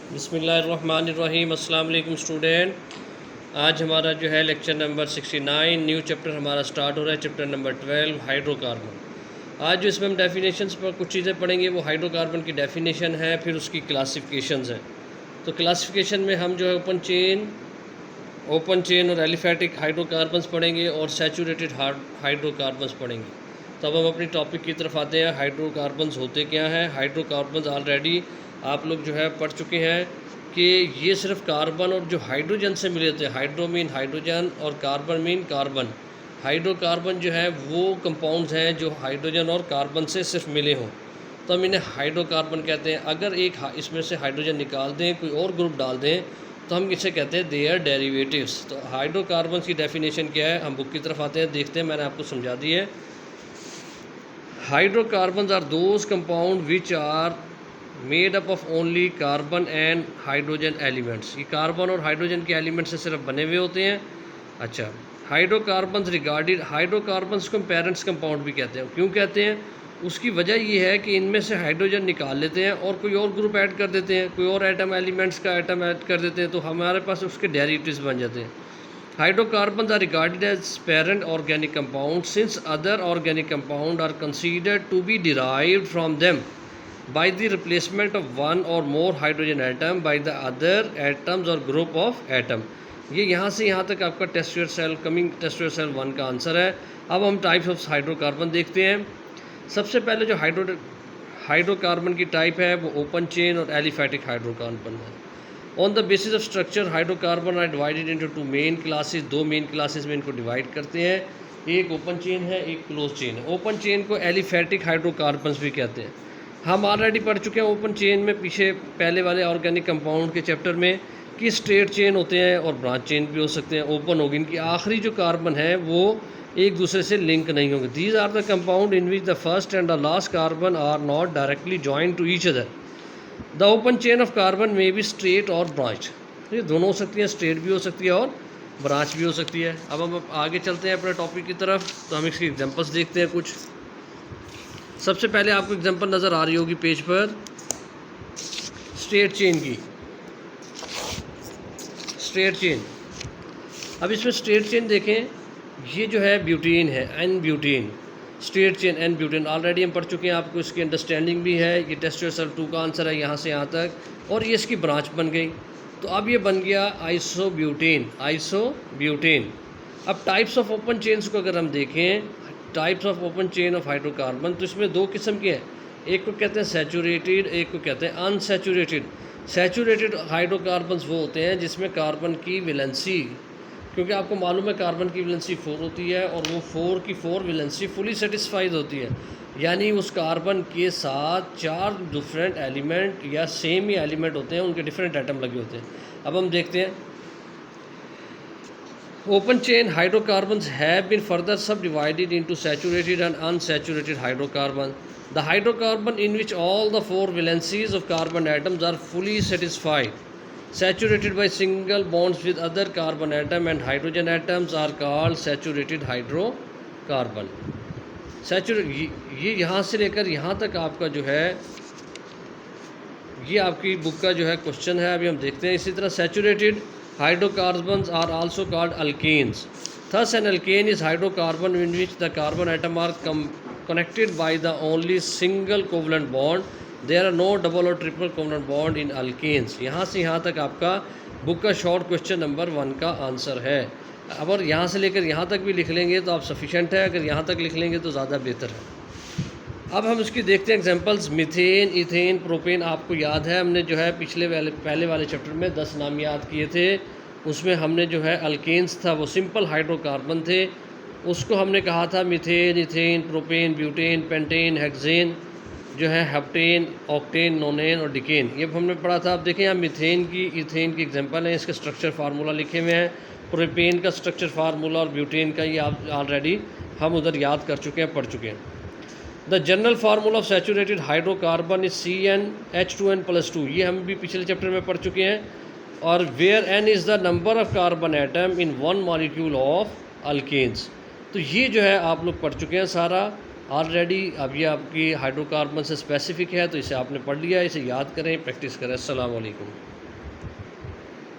बिस्मिल्लाहिर्रहमानिर्रहीम। अस्सलाम वालेकुम स्टूडेंट। आज हमारा जो है लेक्चर नंबर 69 न्यू चैप्टर हमारा स्टार्ट हो रहा है, चैप्टर नंबर 12 हाइड्रोकार्बन। आज जो इसमें हम डेफिनेशंस पर कुछ चीज़ें पढ़ेंगे वो हाइड्रोकार्बन की डेफिनेशन है, फिर उसकी क्लासिफिकेशंस हैं। तो क्लासिफिकेशन में हम जो है ओपन चेन और एलिफेटिक हाइड्रोकार्बन्स पढ़ेंगे और सैचुरेटेड हाइड्रोकार्बन्स पढ़ेंगे। तो अब हम अपनी टॉपिक की तरफ आते हैं। हाइड्रोकार्बन्स होते क्या हैं? हाइड्रोकार्बन्स ऑलरेडी आप लोग जो है पढ़ चुके हैं कि ये सिर्फ कार्बन और जो हाइड्रोजन से मिले थे। हाइड्रो मीन हाइड्रोजन और कार्बन मीन कार्बन। हाइड्रोकार्बन जो है वो कंपाउंड्स हैं जो हाइड्रोजन और कार्बन से सिर्फ मिले हों, तो हम इन्हें हाइड्रोकार्बन कहते हैं। अगर इसमें से हाइड्रोजन निकाल दें, कोई और ग्रुप डाल दें, तो हम इसे कहते हैं दे आर डेरिवेटिव्स। तो हाइड्रोकार्बन की डेफिनेशन क्या है? हम बुक की तरफ आते हैं, देखते हैं। मैंने आपको समझा दी है। Hydrocarbons are those compound which are made up of only carbon and hydrogen elements. ये कार्बन और हाइड्रोजन के एलिमेंट से सिर्फ बने हुए होते हैं। अच्छा, हाइड्रोकार्बन्स रिगार्डेड, हाइड्रोकार्बन्स को पेरेंट्स कंपाउंड भी कहते हैं। क्यों कहते हैं? उसकी वजह ये है कि इनमें से हाइड्रोजन निकाल लेते हैं और कोई और ग्रुप ऐड कर देते हैं, कोई और एटम एलिमेंट्स का एटम ऐड कर देते हैं, तो हमारे पास उसके डेरिवेटिव्स बन जाते हैं। Hydrocarbons are regarded as parent organic compound since other organic compound are considered to be derived from them by the replacement of one or more hydrogen atom by the other atoms or group of atom। ये यहाँ से यहाँ तक आपका टेस्टुअर cell coming टेस्टुअर cell 1 का answer है। अब हम टाइप्स ऑफ हाइड्रोकार्बन देखते हैं। सबसे पहले जो हाइड्रोकार्बन की टाइप है वो ओपन चेन और एलिफेटिक हाइड्रोकार्बन है। On the basis of structure hydrocarbon are divided into 2 main classes. 2 main classes में इनको डिवाइड करते हैं। एक ओपन चेन है, एक क्लोज चेन है। ओपन चेन को एलिफेटिक हाइड्रोकार्बन्स भी कहते हैं। हम ऑलरेडी पढ़ चुके हैं ओपन चेन में पीछे पहले वाले ऑर्गेनिक कंपाउंड के चैप्टर में कि स्ट्रेट चेन होते हैं और ब्रांच चेन भी हो सकते हैं। ओपन होगी, इनकी आखिरी जो कार्बन है वो एक दूसरे से लिंक नहीं होंगे। These are the compound in which the first and the last carbon are not directly joint to each other. The open chain of carbon may be straight और ब्रांच। ये दोनों हो सकती है, स्ट्रेट भी हो सकती है और ब्रांच भी हो सकती है। अब हम आगे चलते हैं अपने टॉपिक की तरफ, तो हम इसकी एग्जाम्पल्स देखते हैं कुछ। सबसे पहले आपको एग्जांपल नज़र आ रही होगी पेज पर स्ट्रेट चेन की। स्ट्रेट चेन, अब इसमें स्ट्रेट चेन देखें, ये जो है ब्यूटीन है, n butene. Straight chain n butene already हम पढ़ चुके हैं, आपको इसकी अंडरस्टैंडिंग भी है। ये टेस्टुअर सेल 2 का आंसर है यहाँ से यहाँ तक, और ये इसकी ब्रांच बन गई। तो अब ये बन गया आइसोब्यूटेन। आइसोब्यूटेन। अब टाइप्स ऑफ ओपन चेन्स को अगर हम देखें, types of open chain of hydrocarbon, तो इसमें 2 किस्म के हैं। एक को कहते हैं सैचुरेटेड, एक को कहते हैं अनसैचुरेटेड। सैचुरेटेड हाइड्रोकार्बन्स वो होते हैं जिसमें कार्बन की वैलेंसी, क्योंकि आपको मालूम है कार्बन की वैलेंसी 4 होती है और वो 4 की 4 वैलेंसी फुली सेटिस्फाइड होती है। यानी उस कार्बन के साथ 4 डिफरेंट एलिमेंट या सेम ही एलिमेंट होते हैं, उनके डिफरेंट एटम लगे होते हैं। अब हम देखते हैं open chain hydrocarbons have been further subdivided into saturated and unsaturated hydrocarbon. The hydrocarbon in which all the 4 valencies of carbon atoms are fully satisfied, saturated by single bonds with other carbon atom and hydrogen atoms are called saturated hydrocarbon. ये यहाँ से लेकर यहाँ तक आपका जो है ये आपकी बुक का जो है क्वेश्चन है। अभी हम देखते हैं। इसी तरह saturated hydrocarbons are also called alkanes. Thus an alkane is hydrocarbon in which the carbon atom are connected by the only single covalent bond. There are no double or triple covalent bond in alkanes. यहाँ से यहाँ तक आपका book का short question number 1 का answer है। अगर यहाँ से लेकर यहाँ तक भी लिख लेंगे तो आप सफिशेंट है, अगर यहाँ तक लिख लेंगे तो ज़्यादा बेहतर है। अब हम इसकी देखते हैं एग्जांपल्स। Methane, ethane, propane. आपको याद है हमने जो है पहले वाले चैप्टर में 10 नाम याद किए थे। उसमें हमने जो है अल्केन्स था, वो सिंपल हाइड्रोकार्बन थे, उसको हमने कहा था methane, ethane, propane, butane, pentane, hexane, जो है हेप्टेन, ऑक्टेन, नोनेन और डिकेन। ये हमने पढ़ा था। अब देखें यहाँ मीथेन की, इथेन की एग्जांपल है, इसके स्ट्रक्चर फार्मूला लिखे हुए हैं। प्रोपेन का स्ट्रक्चर फार्मूला और ब्यूटेन का ये आप ऑलरेडी हम उधर याद कर चुके हैं, पढ़ चुके हैं। The general formula of saturated hydrocarbon is CnH2n+2। ये हम भी पिछले चैप्टर में पढ़ चुके हैं। और where n is the number of carbon atom in 1 molecule of alkanes. तो ये जो है आप लोग पढ़ चुके हैं सारा ऑलरेडी। अब ये आपकी हाइड्रोकार्बन से स्पेसिफिक है, तो इसे आपने पढ़ लिया। इसे याद करें, प्रैक्टिस करें। अस्सलाम वालेकुम।